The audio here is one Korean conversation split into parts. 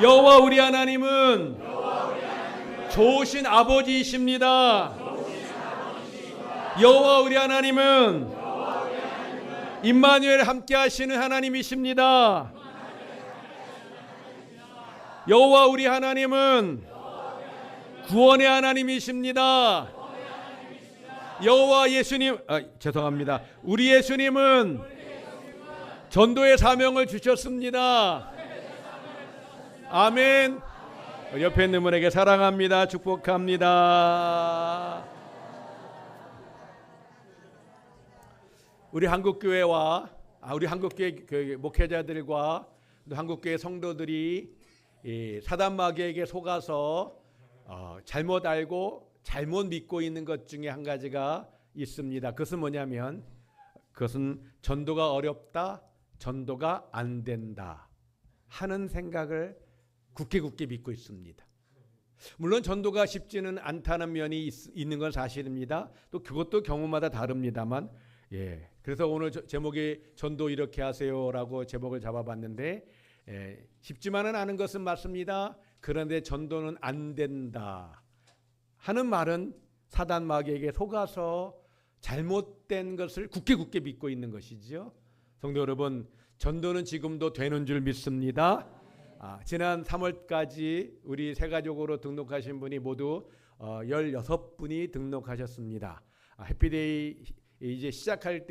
여호와 우리 하나님은 좋으신 아버지이십니다. 여호와 우리 하나님은 임마누엘 함께 하시는 하나님이십니다. 여호와 우리 하나님은 구원의 하나님이십니다. 여호와 예수님, 죄송합니다. 우리 예수님은 전도의 사명을 주셨습니다. 아멘. 옆에 있는 분에게 사랑합니다. 축복합니다. 우리 한국교회와 우리 한국교회 목회자들과 한국교회 성도들이 사단 마귀에게 속아서 잘못 알고 잘못 믿고 있는 것 중에 한 가지가 있습니다. 그것은 뭐냐면 그것은 전도가 어렵다, 전도가 안 된다 하는 생각을 굳게 믿고 있습니다. 물론 전도가 쉽지는 않다는 면이 있는 건 사실입니다. 또 그것도 경우마다 다릅니다만, 그래서 오늘 제목이 전도 이렇게 하세요라고 제목을 잡아봤는데, 쉽지만은 않은 것은 맞습니다. 그런데 전도는 안 된다 하는 말은 사단 마귀에게 속아서 잘못된 것을 굳게 믿고 있는 것이죠. 성도 여러분, 전도는 지금도 되는 줄 믿습니다. 지난 3월까지 우리 세가족으로 등록하신 분이 모두 16분이 등록하셨습니다. 해피데이 이제 시작할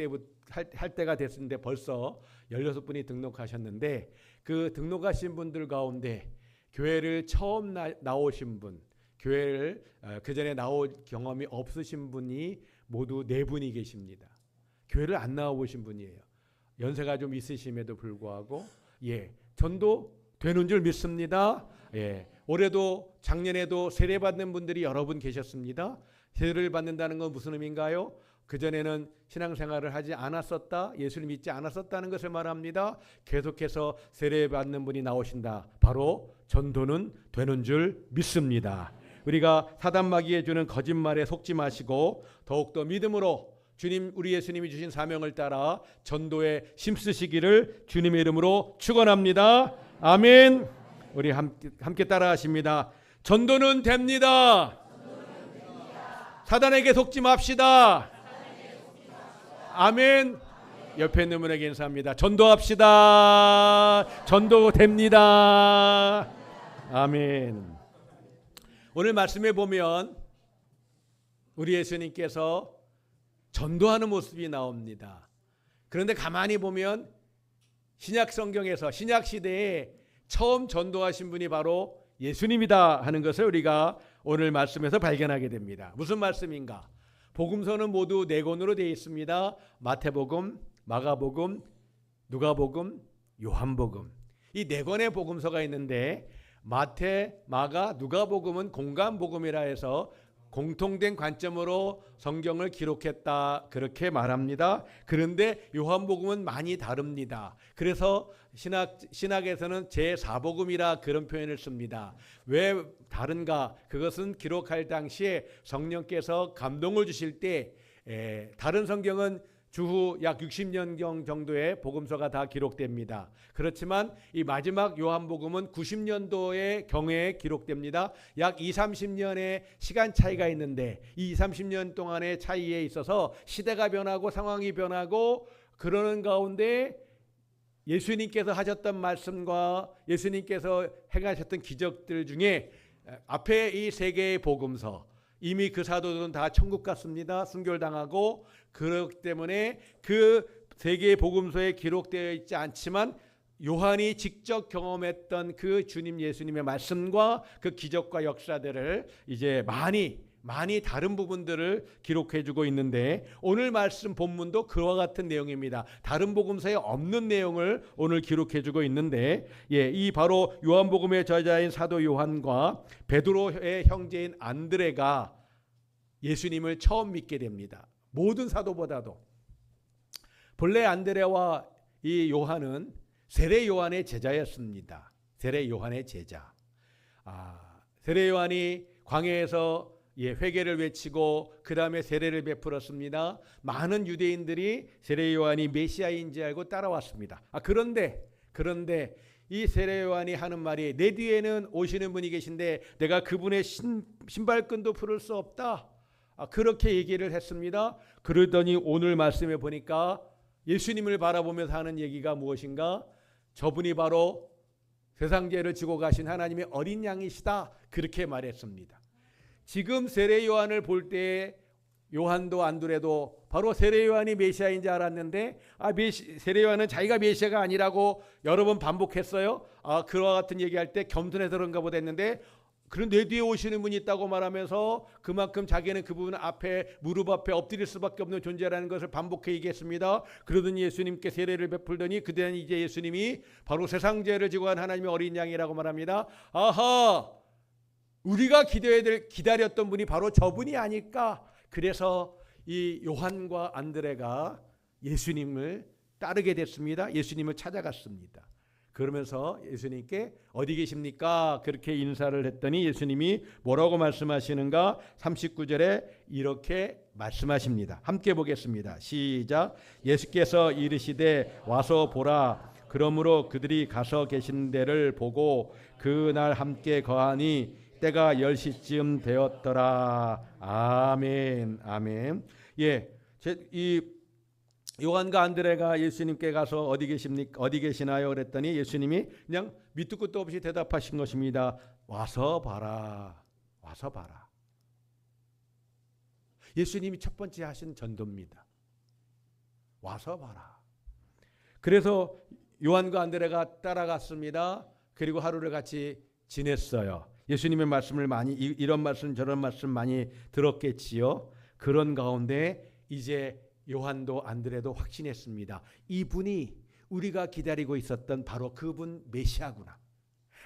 때가 됐는데 벌써 16분이 등록하셨는데, 그 등록하신 분들 가운데 교회를 처음 나오신 분, 교회를 그전에 나올 경험이 없으신 분이 모두 4분이 계십니다. 교회를 안 나와보신 분이에요. 연세가 좀 있으심에도 불구하고 전도 되는 줄 믿습니다. 올해도 작년에도 세례 받는 분들이 여러 분 계셨습니다. 세례를 받는다는 건 무슨 의미인가요? 그전에는 신앙생활을 하지 않았었다, 예수를 믿지 않았었다는 것을 말합니다. 계속해서 세례 받는 분이 나오신다. 바로 전도는 되는 줄 믿습니다. 우리가 사단 마귀에 주는 거짓말에 속지 마시고 더욱더 믿음으로 주님, 우리 예수님이 주신 사명을 따라 전도에 힘쓰시기를 주님의 이름으로 축원합니다. 아멘. 우리 함께 따라하십니다. 전도는 됩니다. 사단에게 속지 맙시다. 아멘. 옆에 있는 분에게 인사합니다. 전도합시다. 전도됩니다. 아멘. 오늘 말씀에 보면 우리 예수님께서 전도하는 모습이 나옵니다. 그런데 가만히 보면 신약 성경에서 신약 시대에 처음 전도하신 분이 바로 예수님이다 하는 것을 우리가 오늘 말씀에서 발견하게 됩니다. 무슨 말씀인가? 복음서는 모두 4권으로 되어 있습니다. 마태복음, 마가복음, 누가복음, 요한복음. 이 4권의 복음서가 있는데 마태, 마가, 누가복음은 공간복음이라 해서 공통된 관점으로 성경을 기록했다 그렇게 말합니다. 그런데 요한복음은 많이 다릅니다. 그래서 신학에서는 제4복음이라 그런 표현을 씁니다. 왜 다른가? 그것은 기록할 당시에 성령께서 감동을 주실 때 다른 성경은 주후 약 60년경 정도의 복음서가 다 기록됩니다. 그렇지만 이 마지막 요한복음은 90년도의 경에 기록됩니다. 약 20-30년의 시간 차이가 있는데 이 20-30년 동안의 차이에 있어서 시대가 변하고 상황이 변하고 그러는 가운데 예수님께서 하셨던 말씀과 예수님께서 행하셨던 기적들 중에 앞에 이 3개의 복음서, 이미 그 사도들은 다 천국 갔습니다. 순교당하고 그렇기 때문에 그 3개의 복음서에 기록되어 있지 않지만 요한이 직접 경험했던 그 주님 예수님의 말씀과 그 기적과 역사들을 이제 많이 다른 부분들을 기록해주고 있는데 오늘 말씀 본문도 그와 같은 내용입니다. 다른 복음서에 없는 내용을 오늘 기록해주고 있는데 이 바로 요한복음의 저자인 사도 요한과 베드로의 형제인 안드레가 예수님을 처음 믿게 됩니다. 모든 사도보다도. 본래 안드레와 이 요한은 세례 요한의 제자였습니다. 세례 요한의 제자. 세례 요한이 광야에서 회개를 외치고 그 다음에 세례를 베풀었습니다. 많은 유대인들이 세례 요한이 메시아인지 알고 따라왔습니다. 그런데 이 세례 요한이 하는 말이 내 뒤에는 오시는 분이 계신데 내가 그분의 신발끈도 풀을 수 없다. 그렇게 얘기를 했습니다. 그러더니 오늘 말씀에 보니까 예수님을 바라보면서 하는 얘기가 무엇인가? 저분이 바로 세상 죄를 지고 가신 하나님의 어린 양이시다. 그렇게 말했습니다. 지금 세례 요한을 볼 때 요한도 안드레도 바로 세례 요한이 메시아인 줄 알았는데 세례 요한은 자기가 메시아가 아니라고 여러 번 반복했어요. 그와 같은 얘기할 때 겸손해서 그런가 보다 했는데 그런 내 뒤에 오시는 분이 있다고 말하면서 그만큼 자기는 그분 앞에 무릎 앞에 엎드릴 수밖에 없는 존재라는 것을 반복해 얘기했습니다. 그러더니 예수님께 세례를 베풀더니 그때는 이제 예수님이 바로 세상 죄를 지고 간 하나님의 어린 양이라고 말합니다. 아하, 우리가 기다렸던 분이 바로 저분이 아닐까. 그래서 이 요한과 안드레가 예수님을 따르게 됐습니다. 예수님을 찾아갔습니다. 그러면서 예수님께 어디 계십니까? 그렇게 인사를 했더니 예수님이 뭐라고 말씀하시는가? 39절에 이렇게 말씀하십니다. 함께 보겠습니다. 시작. 예수께서 이르시되 와서 보라. 그러므로 그들이 가서 계신 데를 보고 그날 함께 거하니 때가 10시쯤 되었더라. 아멘. 아멘. 이 요한과 안드레가 예수님께 가서 어디 계십니까? 어디 계시나요? 그랬더니 예수님이 그냥 밑도 끝도 없이 대답하신 것입니다. 와서 봐라. 와서 봐라. 예수님이 첫 번째 하신 전도입니다. 와서 봐라. 그래서 요한과 안드레가 따라갔습니다. 그리고 하루를 같이 지냈어요. 예수님의 말씀을 많이 이런 말씀 저런 말씀 많이 들었겠지요. 그런 가운데 이제 요한도 안드레도 확신했습니다. 이분이 우리가 기다리고 있었던 바로 그분 메시아구나.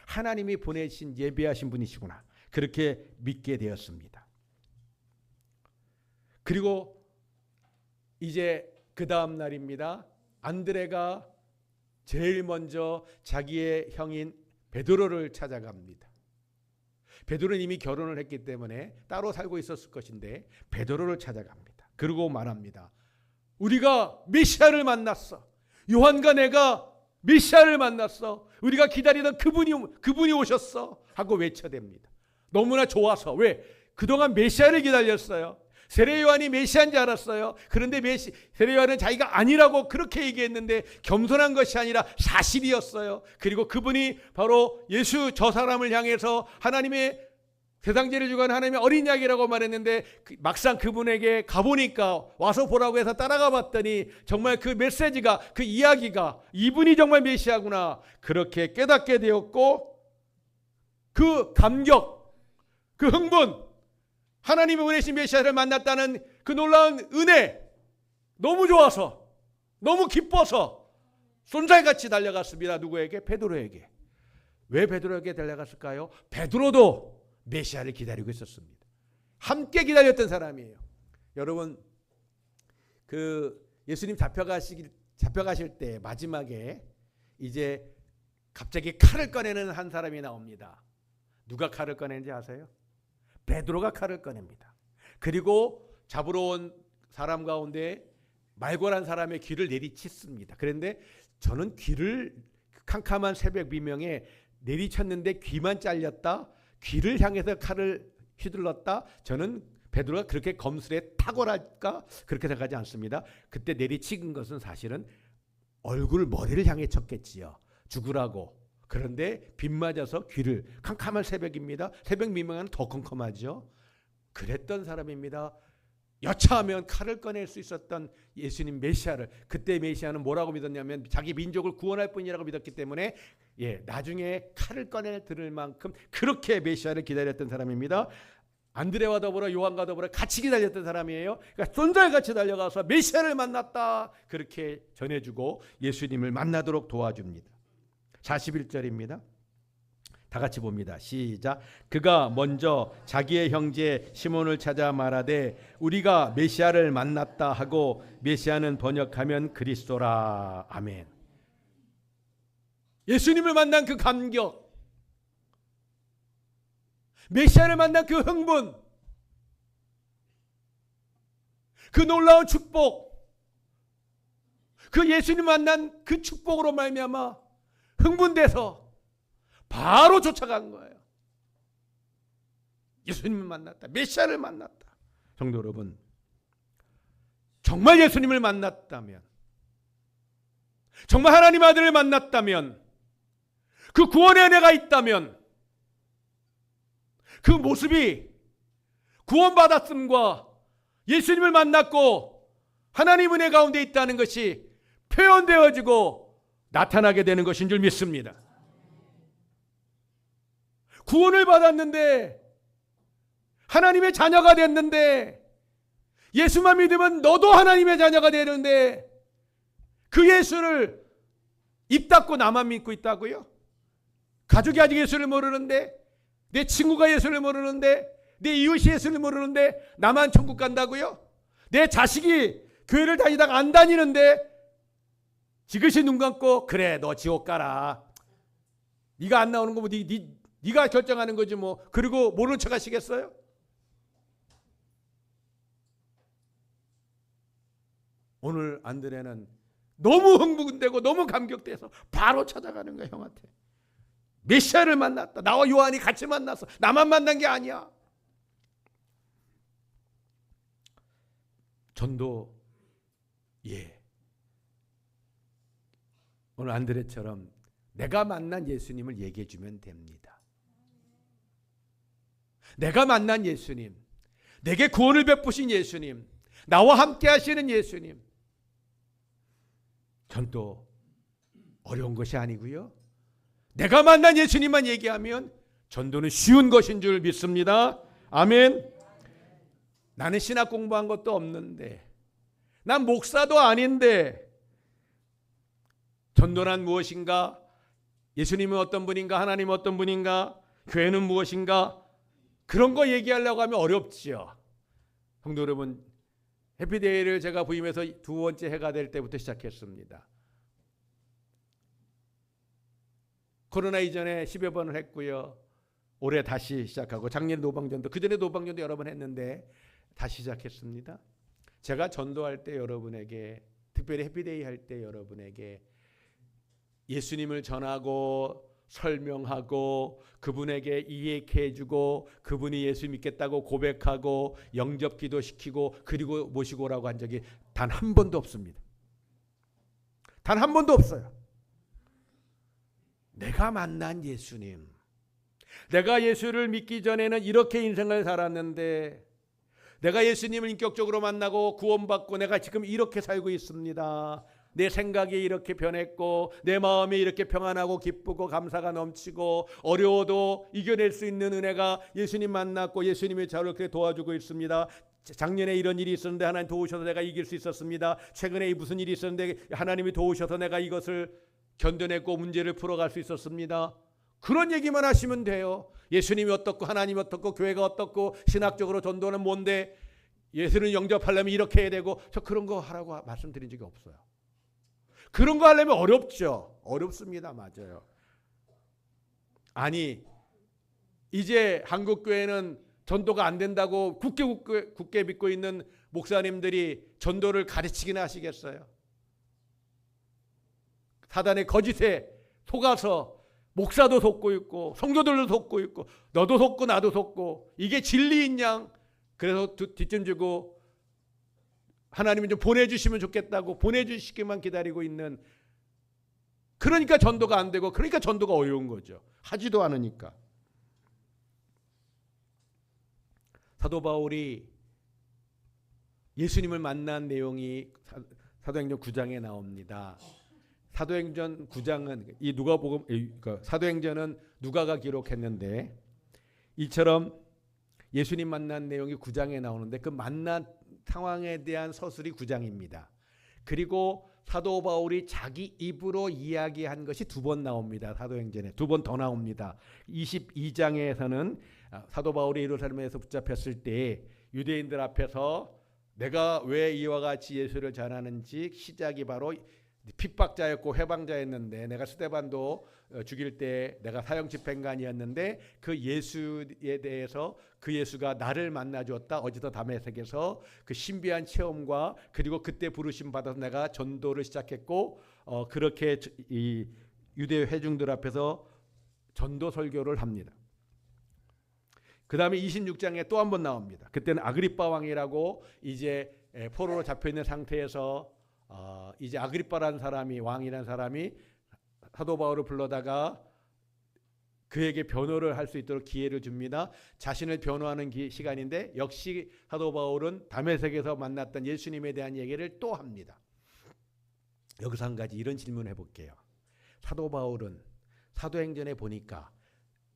하나님이 보내신 예비하신 분이시구나. 그렇게 믿게 되었습니다. 그리고 이제 그 다음 날입니다. 안드레가 제일 먼저 자기의 형인 베드로를 찾아갑니다. 베드로는 이미 결혼을 했기 때문에 따로 살고 있었을 것인데 베드로를 찾아갑니다. 그리고 말합니다. 우리가 메시아를 만났어. 요한과 내가 메시아를 만났어. 우리가 기다리던 그분이 오셨어. 하고 외쳐댑니다. 너무나 좋아서. 왜? 그동안 메시아를 기다렸어요. 세례 요한이 메시아인 줄 알았어요. 그런데 세례 요한은 자기가 아니라고 그렇게 얘기했는데 겸손한 것이 아니라 사실이었어요. 그리고 그분이 바로 예수 저 사람을 향해서 하나님의 세상 죄를 지고 간 하나님의 어린 양이라고 말했는데 막상 그분에게 가보니까 와서 보라고 해서 따라가 봤더니 정말 그 메시지가 그 이야기가 이분이 정말 메시아구나. 그렇게 깨닫게 되었고 그 감격, 그 흥분, 하나님이 보내신 메시아를 만났다는 그 놀라운 은혜, 너무 좋아서 너무 기뻐서 쏜살같이 달려갔습니다. 누구에게? 베드로에게. 왜 베드로에게 달려갔을까요? 베드로도 메시아를 기다리고 있었습니다. 함께 기다렸던 사람이에요. 여러분, 그 예수님 잡혀가실 때 마지막에 이제 갑자기 칼을 꺼내는 한 사람이 나옵니다. 누가 칼을 꺼내는지 아세요? 베드로가 칼을 꺼냅니다. 그리고 잡으러 온 사람 가운데 말고란 사람의 귀를 내리쳤습니다. 그런데 저는 귀를 캄캄한 새벽 비명에 내리쳤는데 귀만 잘렸다. 귀를 향해서 칼을 휘둘렀다. 저는 베드로가 그렇게 검술에 탁월할까 그렇게 생각하지 않습니다. 그때 내리친 것은 사실은 머리를 향해 쳤겠지요. 죽으라고. 그런데 빗 맞아서 귀를, 캄캄한 새벽입니다. 새벽 미명은 더 컴컴하죠. 그랬던 사람입니다. 여차하면 칼을 꺼낼 수 있었던 예수님 메시아를, 그때 메시아는 뭐라고 믿었냐면 자기 민족을 구원할 뿐이라고 믿었기 때문에 나중에 칼을 꺼내 들을 만큼 그렇게 메시아를 기다렸던 사람입니다. 안드레와 더불어 요한과 더불어 같이 기다렸던 사람이에요. 그러니까 쏜살같이 달려가서 메시아를 만났다 그렇게 전해주고 예수님을 만나도록 도와줍니다. 41절입니다. 다 같이 봅니다. 시작. 그가 먼저 자기의 형제 시몬을 찾아 말하되 우리가 메시아를 만났다 하고, 메시아는 번역하면 그리스도라. 아멘. 예수님을 만난 그 감격, 메시아를 만난 그 흥분, 그 놀라운 축복, 그 예수님 만난 그 축복으로 말미암아 흥분돼서 바로 쫓아간 거예요. 예수님을 만났다. 메시아를 만났다. 성도 여러분, 정말 예수님을 만났다면, 정말 하나님의 아들을 만났다면, 그 구원의 은혜가 있다면 그 모습이 구원받았음과 예수님을 만났고 하나님 은혜 가운데 있다는 것이 표현되어지고 나타나게 되는 것인 줄 믿습니다. 구원을 받았는데, 하나님의 자녀가 됐는데, 예수만 믿으면 너도 하나님의 자녀가 되는데, 그 예수를 입 닫고 나만 믿고 있다고요? 가족이 아직 예수를 모르는데, 내 친구가 예수를 모르는데, 내 이웃이 예수를 모르는데 나만 천국 간다고요? 내 자식이 교회를 다니다가 안 다니는데 지그시 눈 감고 그래 너 지옥 가라, 네가 안 나오는 거 뭐 네가 결정하는 거지 뭐, 그리고 모르는 척 하시겠어요? 오늘 안드레는 너무 흥분되고 너무 감격돼서 바로 찾아가는 거야. 형한테 메시아를 만났다. 나와 요한이 같이 만났어. 나만 만난 게 아니야. 전도, 예, 오늘 안드레처럼 내가 만난 예수님을 얘기해 주면 됩니다. 내가 만난 예수님, 내게 구원을 베푸신 예수님, 나와 함께 하시는 예수님. 전도 어려운 것이 아니고요, 내가 만난 예수님만 얘기하면 전도는 쉬운 것인 줄 믿습니다. 아멘. 나는 신학 공부한 것도 없는데, 난 목사도 아닌데, 전도란 무엇인가? 예수님은 어떤 분인가? 하나님은 어떤 분인가? 교회는 무엇인가? 그런 거 얘기하려고 하면 어렵지요. 성도 여러분, 해피데이를 제가 부임해서 두 번째 해가 될 때부터 시작했습니다. 코로나 이전에 10여 번을 했고요. 올해 다시 시작하고, 작년 노방전도, 그 전에 노방전도 여러 번 했는데 다시 시작했습니다. 제가 전도할 때 여러분에게, 특별히 해피데이 할 때 여러분에게 예수님을 전하고 설명하고 그분에게 이해케 해주고 그분이 예수 믿겠다고 고백하고 영접 기도시키고 그리고 모시고 오라고 한 적이 단 한 번도 없습니다. 단 한 번도 없어요. 내가 만난 예수님, 내가 예수를 믿기 전에는 이렇게 인생을 살았는데, 내가 예수님을 인격적으로 만나고 구원받고 내가 지금 이렇게 살고 있습니다. 내 생각이 이렇게 변했고 내 마음이 이렇게 평안하고 기쁘고 감사가 넘치고 어려워도 이겨낼 수 있는 은혜가 예수님 만났고 예수님이 저를 그렇게 도와주고 있습니다. 작년에 이런 일이 있었는데 하나님 도우셔서 내가 이길 수 있었습니다. 최근에 무슨 일이 있었는데 하나님이 도우셔서 내가 이것을 견뎌냈고 문제를 풀어갈 수 있었습니다. 그런 얘기만 하시면 돼요. 예수님이 어떻고 하나님이 어떻고 교회가 어떻고 신학적으로 전도는 뭔데 예수를 영접하려면 이렇게 해야 되고, 저 그런 거 하라고 말씀드린 적이 없어요. 그런 거 하려면 어렵죠. 어렵습니다. 맞아요. 아니, 이제 한국교회는 전도가 안 된다고 굳게 믿고 있는 목사님들이 전도를 가르치기나 하시겠어요? 사단의 거짓에 속아서 목사도 속고 있고 성도들도 속고 있고 너도 속고 나도 속고, 이게 진리인 양 그래서 뒷짐 지고 하나님이 좀 보내주시면 좋겠다고 보내주시기만 기다리고 있는, 그러니까 전도가 안 되고 그러니까 전도가 어려운 거죠. 하지도 않으니까. 사도 바울이 예수님을 만난 내용이 사도행전 9장에 나옵니다. 사도행전 9장은 이 누가복음, 사도행전은 누가가 기록했는데 이처럼 예수님 만난 내용이 9장에 나오는데 그 만난 상황에 대한 서술이 9장입니다. 그리고 사도 바울이 자기 입으로 이야기한 것이 두 번 나옵니다. 사도행전에 두 번 더 나옵니다. 22장에서는 사도 바울이 예루살렘에서 붙잡혔을 때 유대인들 앞에서 내가 왜 이와 같이 예수를 전하는지, 시작이 바로 핍박자였고 회방자였는데 내가 스데반도 죽일 때 내가 사형 집행관이었는데 그 예수에 대해서 그 예수가 나를 만나 주었다. 어디서 다메섹에서 그 신비한 체험과 그리고 그때 부르심 받아서 내가 전도를 시작했고 그렇게 이 유대 회중들 앞에서 전도 설교를 합니다. 그 다음에 26장에 또 한 번 나옵니다. 그때는 아그리빠 왕이라고 이제 포로로 잡혀 있는 상태에서 이제 아그리빠라는 사람이, 왕이라는 사람이 사도 바울을 불러다가 그에게 변호를 할 수 있도록 기회를 줍니다. 자신을 변호하는 시간인데 역시 사도 바울은 다메섹에서 만났던 예수님에 대한 얘기를 또 합니다. 여기서 한 가지 이런 질문을 해볼게요. 사도 바울은 사도행전에 보니까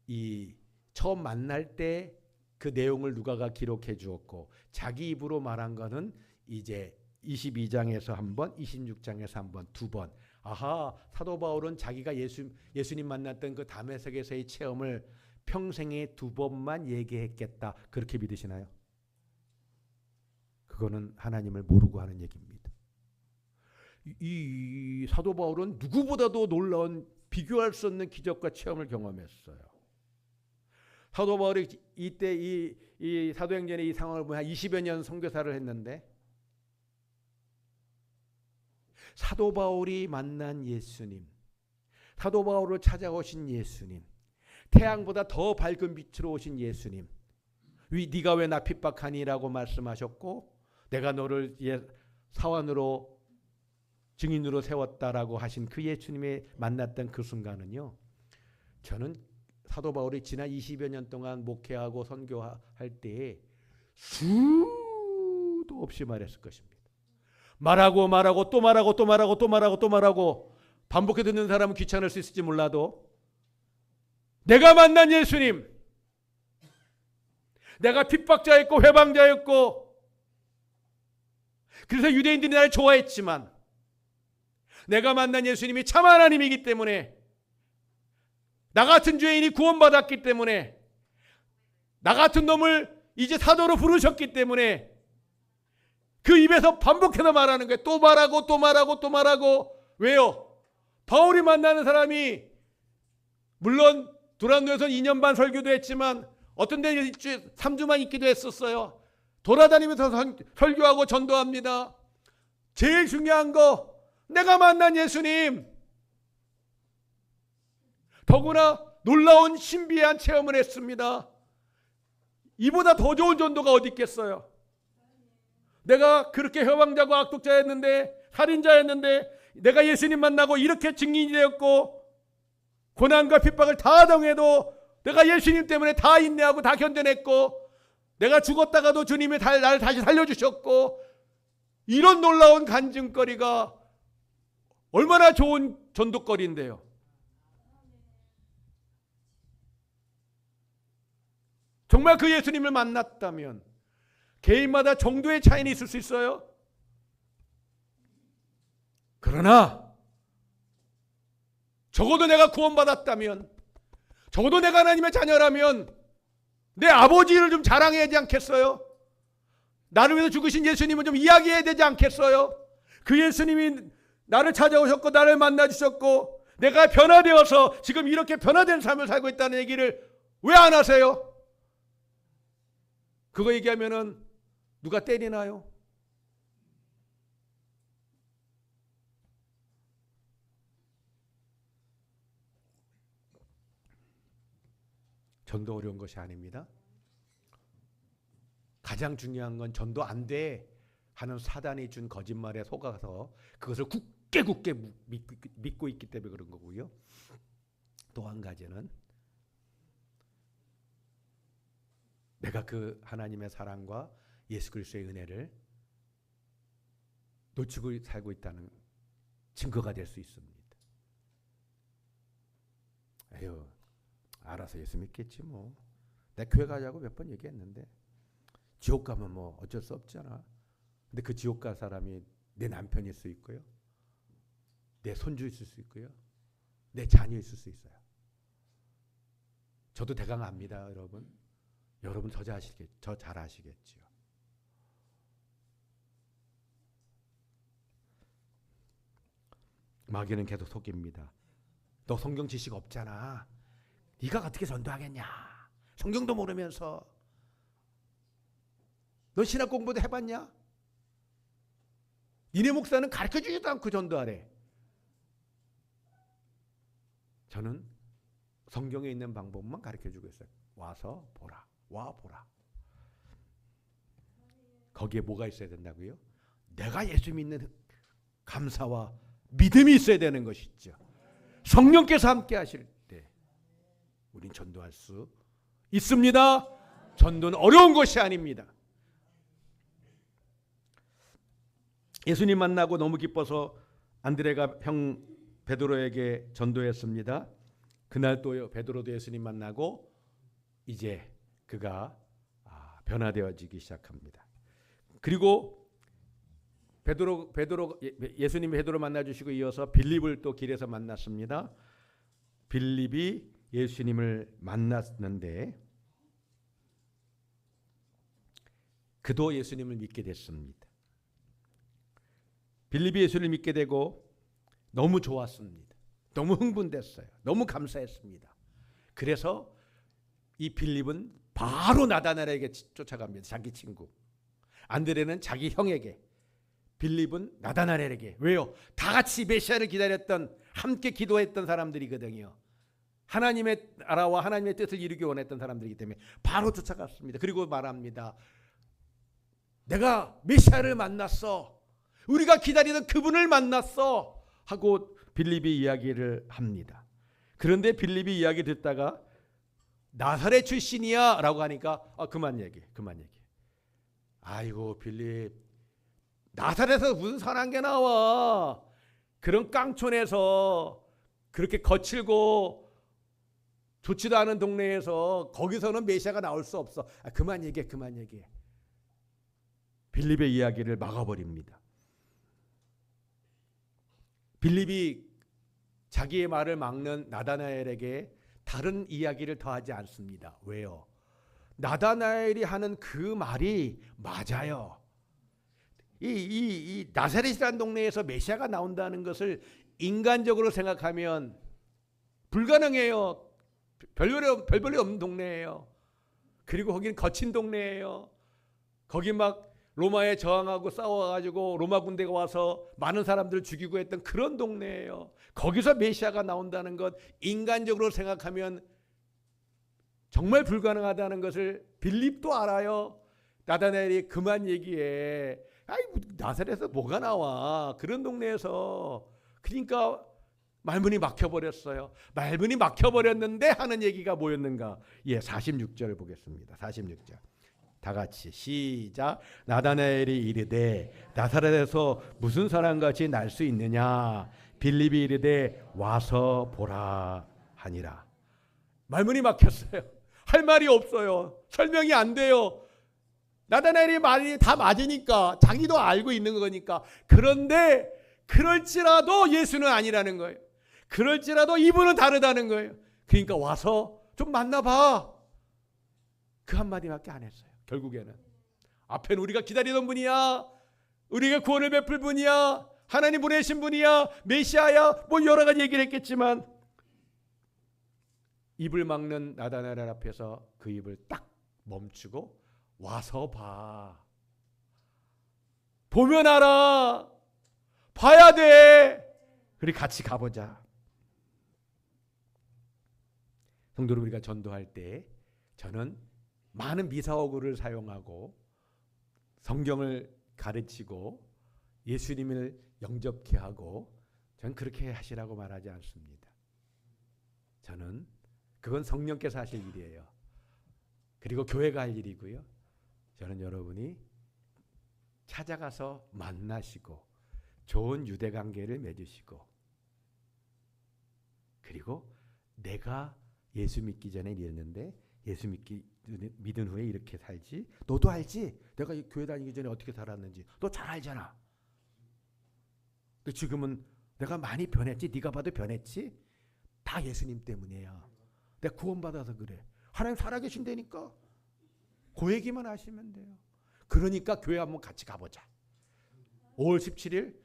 이 처음 만날 때 그 내용을 누가가 기록해 주었고 자기 입으로 말한 거는 이제 22장에서 한 번, 26장에서 한 번, 두 번. 아하, 사도 바울은 자기가 예수님 만났던 그 다메섹에서의 체험을 평생에 두 번만 얘기했겠다. 그렇게 믿으시나요? 그거는 하나님을 모르고 하는 얘기입니다. 이 사도 바울은 누구보다도 놀라운 비교할 수 없는 기적과 체험을 경험했어요. 사도 바울이 이때 이 사도행전의 이 상황을 보면 한 20여 년 선교사를 했는데 사도 바울이 만난 예수님, 사도 바울을 찾아오신 예수님, 태양보다 더 밝은 빛으로 오신 예수님, 네가 왜 나 핍박하니라고 말씀하셨고 내가 너를 사원으로 증인으로 세웠다라고 하신 그 예수님의 만났던 그 순간은요, 저는 사도 바울이 지난 20여 년 동안 목회하고 선교할 때에 수도 없이 말했을 것입니다. 말하고 또 말하고 반복해 듣는 사람은 귀찮을 수 있을지 몰라도 내가 만난 예수님, 내가 핍박자였고 회방자였고 그래서 유대인들이 나를 좋아했지만 내가 만난 예수님이 참 하나님이기 때문에 나 같은 죄인이 구원받았기 때문에 나 같은 놈을 이제 사도로 부르셨기 때문에 그 입에서 반복해서 말하는 거예요. 또 말하고 왜요? 바울이 만나는 사람이 물론 두란노에서 2년 반 설교도 했지만 어떤 데는 3주만 있기도 했었어요. 돌아다니면서 설교하고 전도합니다. 제일 중요한 거 내가 만난 예수님, 더구나 놀라운 신비한 체험을 했습니다. 이보다 더 좋은 전도가 어디 있겠어요? 내가 그렇게 회방자고 악독자였는데 살인자였는데 내가 예수님 만나고 이렇게 증인이 되었고 고난과 핍박을 다 당해도 내가 예수님 때문에 다 인내하고 다 견뎌냈고 내가 죽었다가도 주님이 나를 다시 살려주셨고 이런 놀라운 간증거리가 얼마나 좋은 전도거리인데요. 정말 그 예수님을 만났다면 개인마다 정도의 차이는 있을 수 있어요. 그러나 적어도 내가 구원받았다면, 적어도 내가 하나님의 자녀라면 내 아버지를 좀 자랑해야 되지 않겠어요? 나를 위해서 죽으신 예수님을 좀 이야기해야 되지 않겠어요? 그 예수님이 나를 찾아오셨고 나를 만나주셨고 내가 변화되어서 지금 이렇게 변화된 삶을 살고 있다는 얘기를 왜 안 하세요? 그거 얘기하면은 누가 때리나요? 전도 어려운 것이 아닙니다. 가장 중요한 건 전도 안 돼 하는 사단이 준 거짓말에 속아서 그것을 굳게 믿고 있기 때문에 그런 거고요. 또 한 가지는 내가 그 하나님의 사랑과 예수 그리스도의 은혜를 놓치고 살고 있다는 증거가 될 수 있습니다. 에휴, 알아서 예수 믿겠지 뭐. 내 교회 가자고 몇 번 얘기했는데 지옥 가면 뭐 어쩔 수 없잖아. 근데 그 지옥 갈 사람이 내 남편일 수 있고요, 내 손주 있을 수 있고요, 내 자녀 있을 수 있어요. 저도 대강 압니다, 여러분. 여러분 저 잘 아시겠지요. 마귀는 계속 속입니다. 너 성경 지식 없잖아. 네가 어떻게 전도하겠냐? 성경도 모르면서. 너 신학 공부도 해봤냐? 니네 목사는 가르쳐주지도 않고 전도하래. 저는 성경에 있는 방법만 가르쳐주고 있어요. 와서 보라. 와 보라. 거기에 뭐가 있어야 된다고요? 내가 예수 믿는 감사와 믿음이 있어야 되는 것이죠. 성령께서 함께 하실 때 우린 전도할 수 있습니다. 전도는 어려운 것이 아닙니다. 예수님 만나고 너무 기뻐서 안드레가 형 베드로에게 전도했습니다. 그날 또 베드로도 예수님 만나고 이제 그가 변화되어지기 시작합니다. 그리고 예수님이 베드로 만나주시고 이어서 빌립을 또 길에서 만났습니다. 빌립이 예수님을 만났는데 그도 예수님을 믿게 됐습니다. 빌립이 예수를 믿게 되고 너무 좋았습니다. 너무 흥분됐어요. 너무 감사했습니다. 그래서 이 빌립은 바로 나다나엘에게 쫓아갑니다. 자기 친구. 안드레는 자기 형에게, 빌립은 나다나엘에게. 왜요? 다 같이 메시아를 기다렸던, 함께 기도했던 사람들이거든요. 하나님의 나라와 하나님의 뜻을 이루기 원했던 사람들이기 때문에 바로 쫓아갔습니다. 그리고 말합니다. 내가 메시아를 만났어. 우리가 기다리던 그분을 만났어. 하고 빌립이 이야기를 합니다. 그런데 빌립이 이야기 듣다가 나사렛 출신이야 라고 하니까 그만 얘기. 아이고 빌립, 나사렛에서 무슨 선한 게 나와. 그런 깡촌에서 그렇게 거칠고 좋지도 않은 동네에서 거기서는 메시아가 나올 수 없어. 그만 얘기해. 빌립의 이야기를 막아버립니다. 빌립이 자기의 말을 막는 나다나엘에게 다른 이야기를 더하지 않습니다. 왜요? 나다나엘이 하는 그 말이 맞아요. 이 나사렛이라는 동네에서 메시아가 나온다는 것을 인간적으로 생각하면 불가능해요. 별볼이 없는 동네예요. 그리고 거기는 거친 동네예요. 거기 막 로마에 저항하고 싸워가지고 로마 군대가 와서 많은 사람들을 죽이고 했던 그런 동네예요. 거기서 메시아가 나온다는 것 인간적으로 생각하면 정말 불가능하다는 것을 빌립도 알아요. 나다나엘이 그만 얘기해. 나사렛에서 뭐가 나와. 그런 동네에서. 그러니까 말문이 막혀버렸어요. 말문이 막혀버렸는데 하는 얘기가 뭐였는가. 46절 보겠습니다. 46절. 다 같이 시작. 나다나엘이 이르되 나사렛에서 무슨 사람같이 날 수 있느냐. 빌립이 이르되 와서 보라 하니라. 말문이 막혔어요. 할 말이 없어요. 설명이 안 돼요. 나다나엘이 말이 다 맞으니까 자기도 알고 있는 거니까. 그런데 그럴지라도 예수는 아니라는 거예요. 그럴지라도 이분은 다르다는 거예요. 그러니까 와서 좀 만나봐. 그 한마디밖에 안 했어요. 결국에는 앞에는 우리가 기다리던 분이야. 우리에게 구원을 베풀 분이야. 하나님 보내신 분이야. 메시아야. 뭐 여러 가지 얘기를 했겠지만 입을 막는 나다나엘 앞에서 그 입을 딱 멈추고 와서 봐. 보면 알아. 봐야 돼. 우리 같이 가보자. 성도를 우리가 전도할 때 저는 많은 미사오구를 사용하고 성경을 가르치고 예수님을 영접케 하고 저는 그렇게 하시라고 말하지 않습니다. 저는 그건 성령께서 하실 일이에요. 그리고 교회가 할 일이고요. 저는 여러분이 찾아가서 만나시고 좋은 유대관계를 맺으시고 그리고 내가 예수 믿기 전에 이랬는데 예수 믿은 후에 이렇게 살지. 너도 알지? 내가 교회 다니기 전에 어떻게 살았는지 너 잘 알잖아. 근데 지금은 내가 많이 변했지. 네가 봐도 변했지. 다 예수님 때문이야. 내가 구원받아서 그래. 하나님 살아계신다니까. 그 얘기만 하시면 돼요. 그러니까 교회 한번 같이 가보자. 5월 17일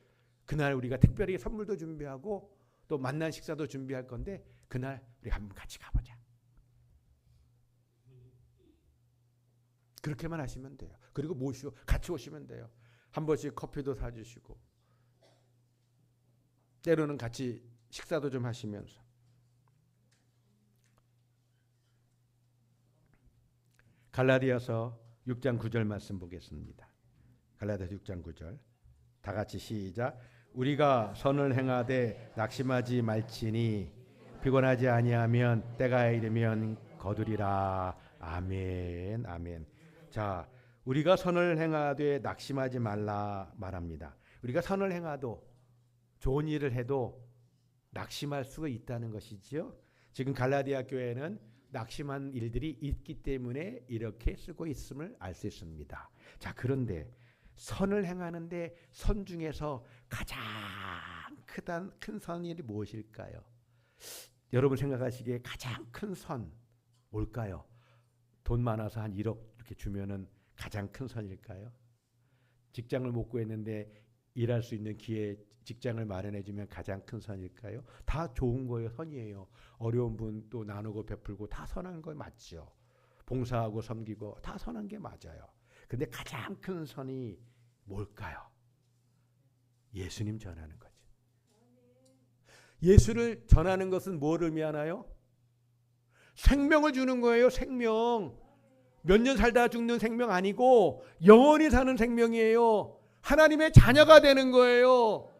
그날 우리가 특별히 선물도 준비하고 또 만난 식사도 준비할 건데 그날 우리 한번 같이 가보자. 그렇게만 하시면 돼요. 그리고 모시고 같이 오시면 돼요. 한 번씩 커피도 사주시고 때로는 같이 식사도 좀 하시면서 갈라디아서 6장 9절 말씀 보겠습니다. 갈라디아서 6장 9절 다 같이 시작. 우리가 선을 행하되 낙심하지 말지니 피곤하지 아니하면 때가 이르면 거두리라. 아멘. 아멘. 자, 우리가 선을 행하되 낙심하지 말라 말합니다. 우리가 선을 행하도 좋은 일을 해도 낙심할 수가 있다는 것이지요. 지금 갈라디아 교회는 낙심한 일들이 있기 때문에 이렇게 쓰고 있음을 알 수 있습니다. 자, 그런데 선을 행하는데 선 중에서 가장 큰 선이 무엇일까요? 여러분 생각하시기에 가장 큰 선 뭘까요? 돈 많아서 한 1억 이렇게 주면은 가장 큰 선일까요? 직장을 못 구했는데 일할 수 있는 기회, 직장을 마련해 주면 가장 큰 선일까요? 다 좋은 거예요. 선이에요. 어려운 분 또 나누고 베풀고 다 선한 거 맞죠. 봉사하고 섬기고 다 선한 게 맞아요. 근데 가장 큰 선이 뭘까요? 예수님 전하는 거죠. 예수를 전하는 것은 뭘 의미하나요? 생명을 주는 거예요. 생명. 몇 년 살다 죽는 생명 아니고 영원히 사는 생명이에요. 하나님의 자녀가 되는 거예요.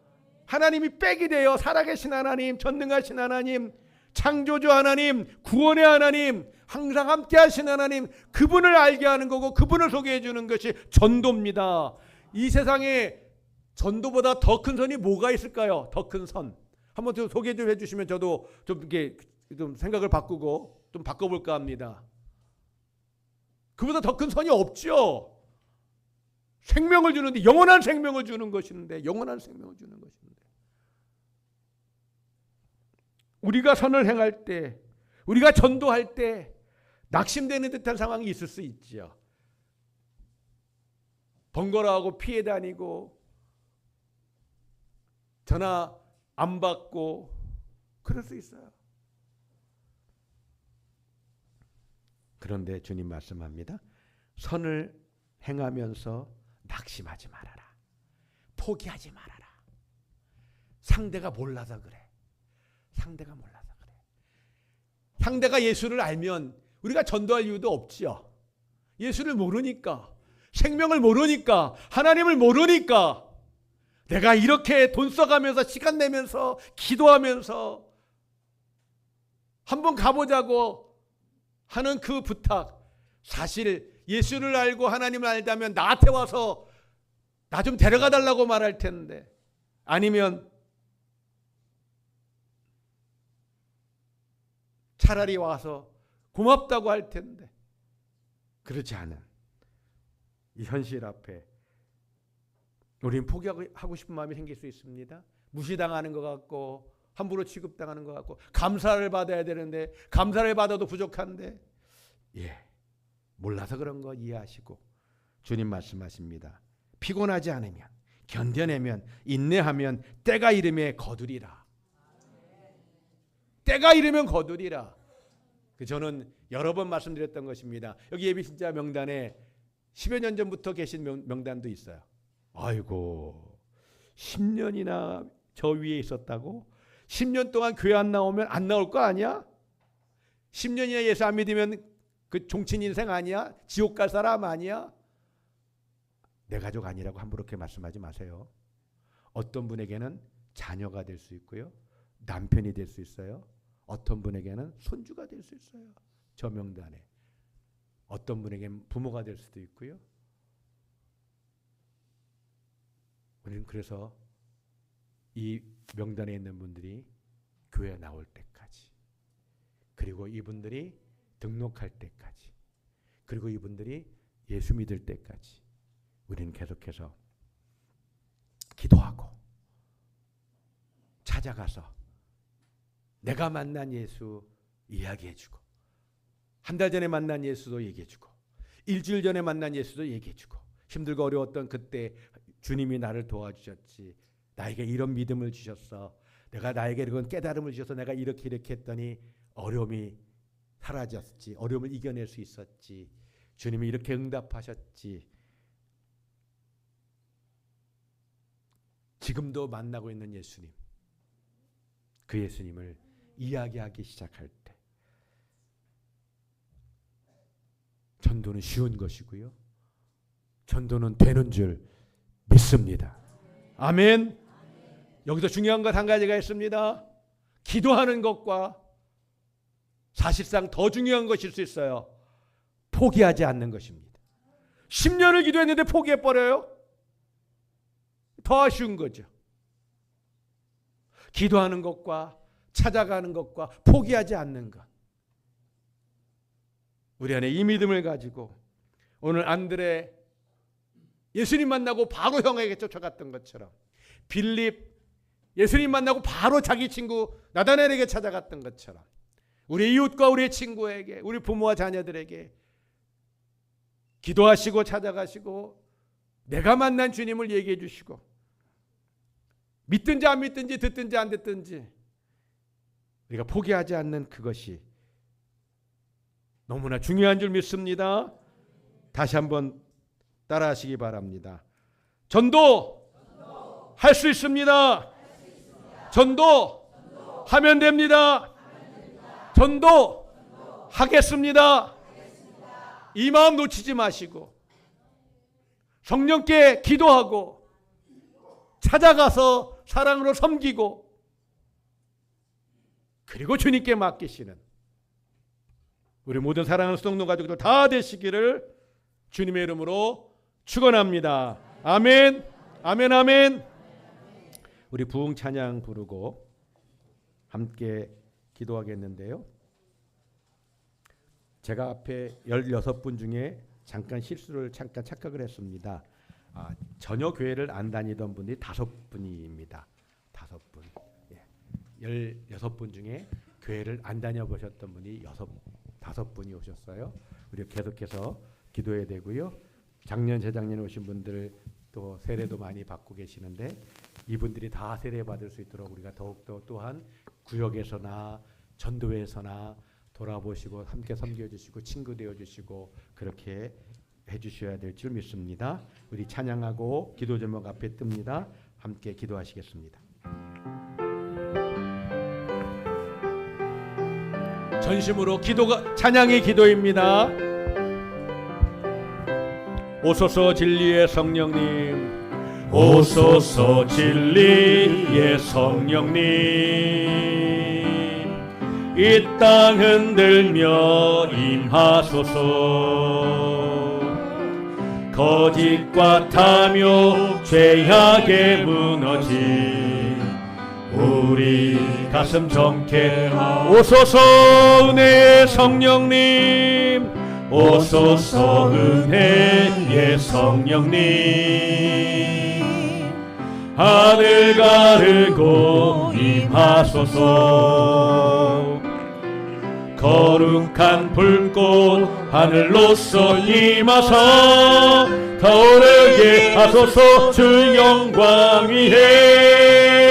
하나님이 빽이 돼요. 살아계신 하나님, 전능하신 하나님, 창조주 하나님, 구원의 하나님, 항상 함께 하신 하나님, 그분을 알게 하는 거고 그분을 소개해 주는 것이 전도입니다. 이 세상에 전도보다 더 큰 선이 뭐가 있을까요? 더 큰 선. 한번 좀 소개 좀 해주시면 저도 좀 이렇게 좀 생각을 바꾸고 좀 바꿔볼까 합니다. 그보다 더 큰 선이 없죠. 생명을 주는데, 영원한 생명을 주는 것인데, 영원한 생명을 주는 것인데, 우리가 선을 행할 때, 우리가 전도할 때 낙심되는 듯한 상황이 있을 수 있죠. 번거로워하고 피해 다니고 전화 안 받고 그럴 수 있어요. 그런데 주님 말씀합니다. 선을 행하면서 낙심하지 말아라. 포기하지 말아라. 상대가 몰라서 그래. 상대가 몰라서 그래. 상대가 예수를 알면 우리가 전도할 이유도 없지요. 예수를 모르니까, 생명을 모르니까, 하나님을 모르니까 내가 이렇게 돈 써가면서 시간 내면서 기도하면서 한번 가보자고 하는 그 부탁, 사실 예수를 알고 하나님을 알다면 나한테 와서 나 좀 데려가 달라고 말할 텐데, 아니면 차라리 와서 고맙다고 할 텐데, 그렇지 않은 이 현실 앞에 우리는 포기하고 싶은 마음이 생길 수 있습니다. 무시당하는 것 같고 함부로 취급당하는 것 같고 감사를 받아야 되는데 감사를 받아도 부족한데, 몰라서 그런 거 이해하시고 주님 말씀하십니다. 피곤하지 않으면, 견뎌내면, 인내하면 때가 이르면 거두리라. 때가 이르면 거두리라. 저는 여러 번 말씀드렸던 것입니다. 여기 예비신자 명단에 10여 년 전부터 계신 명단도 있어요. 아이고, 10년이나 저 위에 있었다고? 10년 동안 교회 안 나오면 안 나올 거 아니야? 10년이나 예수 안 믿으면 그 종친 인생 아니야? 지옥 갈 사람 아니야? 내 가족 아니라고 함부로 그렇게 말씀하지 마세요. 어떤 분에게는 자녀가 될 수 있고요. 남편이 될 수 있어요. 어떤 분에게는 손주가 될 수 있어요. 저 명단에. 어떤 분에게는 부모가 될 수도 있고요. 우리는 그래서 이 명단에 있는 분들이 교회에 나올 때까지, 그리고 이분들이 등록할 때까지, 그리고 이분들이 예수 믿을 때까지 우리는 계속해서 기도하고 찾아가서 내가 만난 예수 이야기해주고, 한 달 전에 만난 예수도 얘기해주고, 일주일 전에 만난 예수도 얘기해주고, 힘들고 어려웠던 그때 주님이 나를 도와주셨지, 나에게 이런 믿음을 주셨어, 내가 나에게 이런 깨달음을 주셔서 내가 이렇게 했더니 어려움이 사라졌지, 어려움을 이겨낼 수 있었지, 주님이 이렇게 응답하셨지, 지금도 만나고 있는 예수님, 그 예수님을 이야기하기 시작할 때 전도는 쉬운 것이고요. 전도는 되는 줄 믿습니다. 아멘. 여기서 중요한 것 한 가지가 있습니다. 기도하는 것과 사실상 더 중요한 것일 수 있어요. 포기하지 않는 것입니다. 10년을 기도했는데 포기해버려요? 더 아쉬운 거죠. 기도하는 것과 찾아가는 것과 포기하지 않는 것. 우리 안에 이 믿음을 가지고 오늘 안드레 예수님 만나고 바로 형에게 쫓아갔던 것처럼, 빌립 예수님 만나고 바로 자기 친구 나다나엘에게 찾아갔던 것처럼, 우리 이웃과 우리 친구에게, 우리 부모와 자녀들에게 기도하시고 찾아가시고 내가 만난 주님을 얘기해 주시고, 믿든지 안 믿든지 듣든지 안 듣든지 우리가 포기하지 않는 그것이 너무나 중요한 줄 믿습니다. 다시 한번 따라하시기 바랍니다. 전도 할 수 있습니다. 전도 하면 됩니다. 전도 하겠습니다. 이 마음 놓치지 마시고 성령께 기도하고 찾아가서 사랑으로 섬기고 그리고 주님께 맡기시는 우리 모든 사랑하는 수동동 가족들 다 되시기를 주님의 이름으로 축원합니다. 아멘. 아멘. 아멘. 우리 부흥 찬양 부르고 함께 기도하겠는데요. 제가 앞에 16분 중에 잠깐 실수를 잠깐 착각을 했습니다. 전혀 교회를 안 다니던 분이 5분입니다. 5분. 16분 중에 교회를 안 다녀보셨던 분이 5분이 오셨어요. 우리 계속해서 기도해야 되고요. 작년, 재작년에 오신 분들 또 세례도 많이 받고 계시는데 이분들이 다 세례 받을 수 있도록 우리가 더욱더 또한 구역에서나 전도회에서나 돌아보시고 함께 섬겨주시고 친구 되어주시고 그렇게 해주셔야 될 줄 믿습니다. 우리 찬양하고 기도 제목 앞에 뜹니다. 함께 기도하시겠습니다. 전심으로 기도가 찬양의 기도입니다. 오소서 진리의 성령님, 오소서 진리의 성령님, 이 땅 흔들며 임하소서. 거짓과 탐욕 죄악에 무너진 우리 가슴 정케 오소서. 은혜의 성령님, 오소서. 은혜의 성령님, 하늘 가르고 임하소서. 거룩한 불꽃 하늘로서 임하사 타오르게 하소서. 주 영광 위에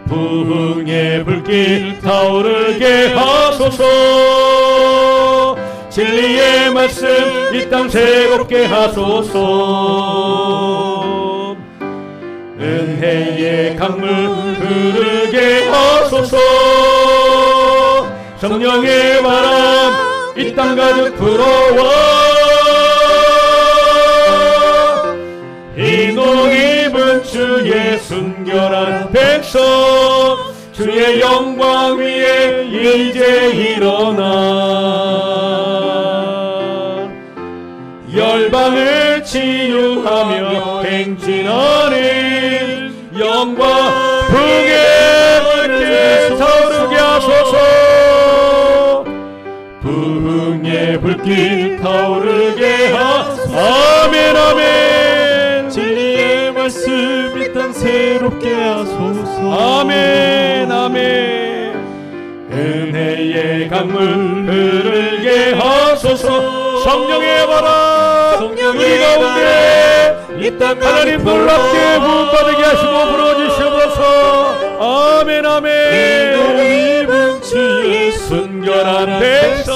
부흥의 불길 타오르게 하소서. 진리의 말씀 이 땅 새롭게 하소서. 은혜의 강물 흐르게 하소서. 성령의 바람 이 땅 가득 불어와 희노 입은 주의 순결한 백성 주의 영광 위에 이제 일어나 열방을 치유하며 행진하는 영광 부흥의 불길 타오르게 하소서. 부흥의 불길 타오르게 하소서. 아멘. 아멘. 진리의 말씀 이 땅 새롭게 하소서. 아멘. 아멘. 은혜의 강물 흐르게 하소서. 성령의 바람 우리 가운데 이 땅 하나님 놀랍게 부흥받게 하시고 불어주시옵소서. 아멘. 아멘. 입은 주의 순결한 백성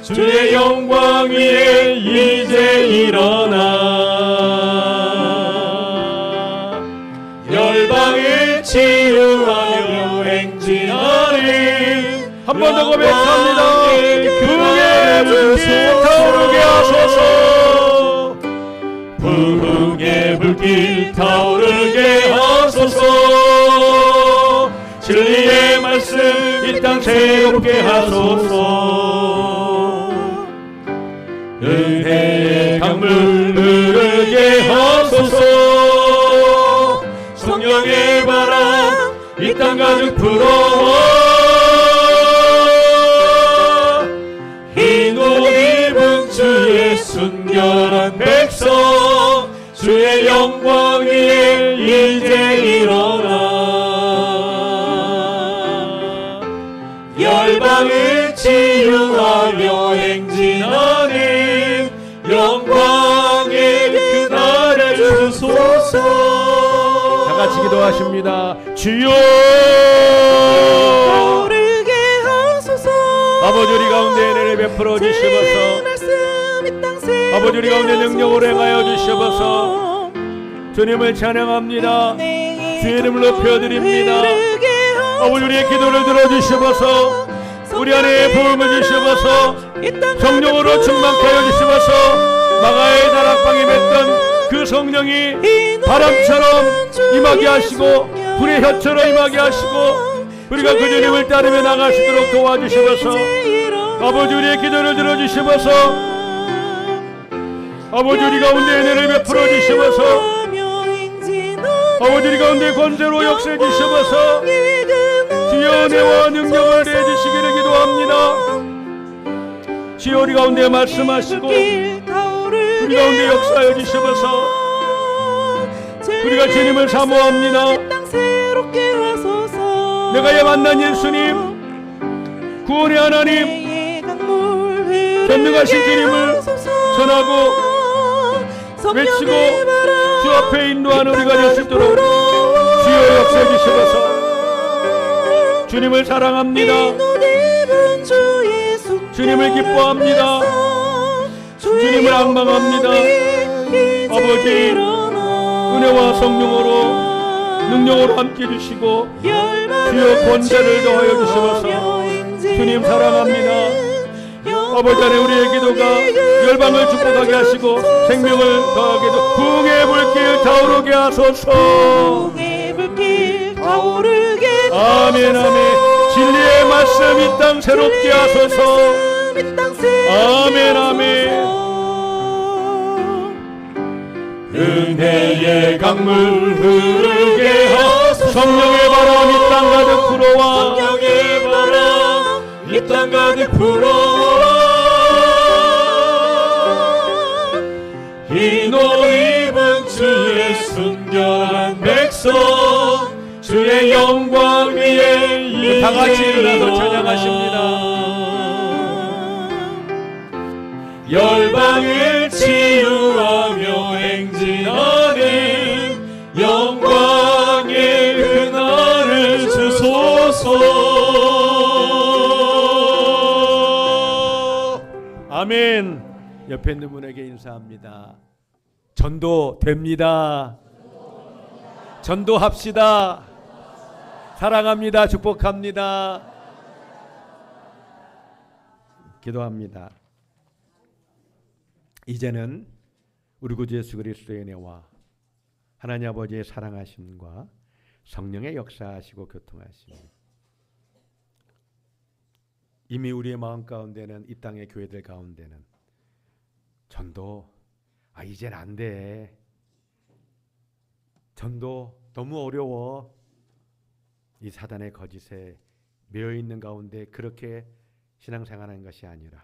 주의 영광 위에 이제 일어나 열방을 치유하며 행진하리. 한 번 더 고백합니다. 그의 새롭게 하소서. 은혜의 강물 흐르게 하소서. 성령의 바람 이 땅 가득 불어와 흰 옷 입은 주의 순결한 백성 주의 영광 위에 이제 일어나 열방을 치유하며 행진하는 영광의 그날을 주소서. 다 같이 기도하십니다. 주여 오르게 하소서. 아버지 우리 가운데 은혜를 베풀어 주시옵소서. 아버지 우리 가운데 능력을 행하여 주시옵소서. 주님을 찬양합니다. 주의 이름을 높여드립니다. 아버지 우리의 기도를 들어주시옵소서. 우리 안에 부음을 주시옵소서. 성령으로 충만케 하여 주시옵소서. 마가의 다락방에 맺던 그 성령이 바람처럼 임하게 하시고 불의 혀처럼 임하게 하시고 우리가 그 주님을 따르며 나갈 수 있도록 도와주시옵소서. 아버지 우리의 기도를 들어주시옵소서. 아버지 우리 가운데 은혜를 베풀어 주시옵소서. 아버지 우리 가운데 권세로 역사해 주시옵소서. 주여 은혜와 능력을 내주시기를 기도합니다. 주여 우리 가운데 말씀하시고 우리 가운데 역사해 주시옵소서. 우리가 주님을 사모합니다. 내가 만난 예수님 구원의 하나님 전능하신 주님을 전하고 외치고 주 앞에 인도하는 우리가 될 수 있도록 주여 역사해 주시옵소서. 주님을 사랑합니다. 주님을 기뻐합니다. 주님을 앙망합니다. 아버지 은혜와 성령으로 능력으로 함께 해주시고 주여 권세를 더하여 주시옵소서. 주님 사랑합니다. 아버지 안에 우리의 기도가 열방을 축복하게 하시고 생명을 더하게 해서 부흥의 불길 타오르게 하소서. 아멘 아멘. 진리의 말씀 이 땅 새롭게 하소서. 아멘 아멘. 은혜의 강물 흐르게 하소서. 성령의 바람 이 땅 가득 불어와 성령의 바람 이 땅 가득 불어와 흰 옷 입은 주의 순결한 백성 주의 영광 위에 다 같이 일어나서 찬양하십니다. 열방을 치유하며 행진하는 영광의 그날을 주소서. 아멘. 옆에 있는 분에게 인사합니다. 전도됩니다. 전도합시다. 사랑합니다. 축복합니다. 기도합니다. 이제는 우리 구주 예수 그리스도의 은혜와 하나님 아버지의 사랑하심과 성령의 역사하시고 교통하심 이미 우리의 마음 가운데는 이 땅의 교회들 가운데는 전도 이젠 안 돼. 전도 너무 어려워. 이 사단의 거짓에 매여 있는 가운데 그렇게 신앙생활하는 것이 아니라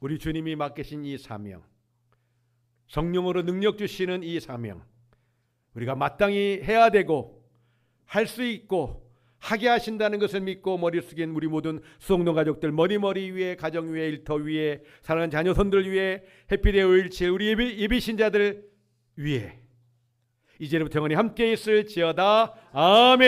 우리 주님이 맡기신 이 사명, 성령으로 능력 주시는 이 사명, 우리가 마땅히 해야 되고 할 수 있고 하게 하신다는 것을 믿고 머리 숙인 우리 모든 수송동 가족들, 머리 위에, 가정 위에, 일터 위에, 사랑하는 자녀손들 위에, 해피데이 517 우리 예비 신자들 위에 이제부터 영원히 함께 있을지어다. 아멘.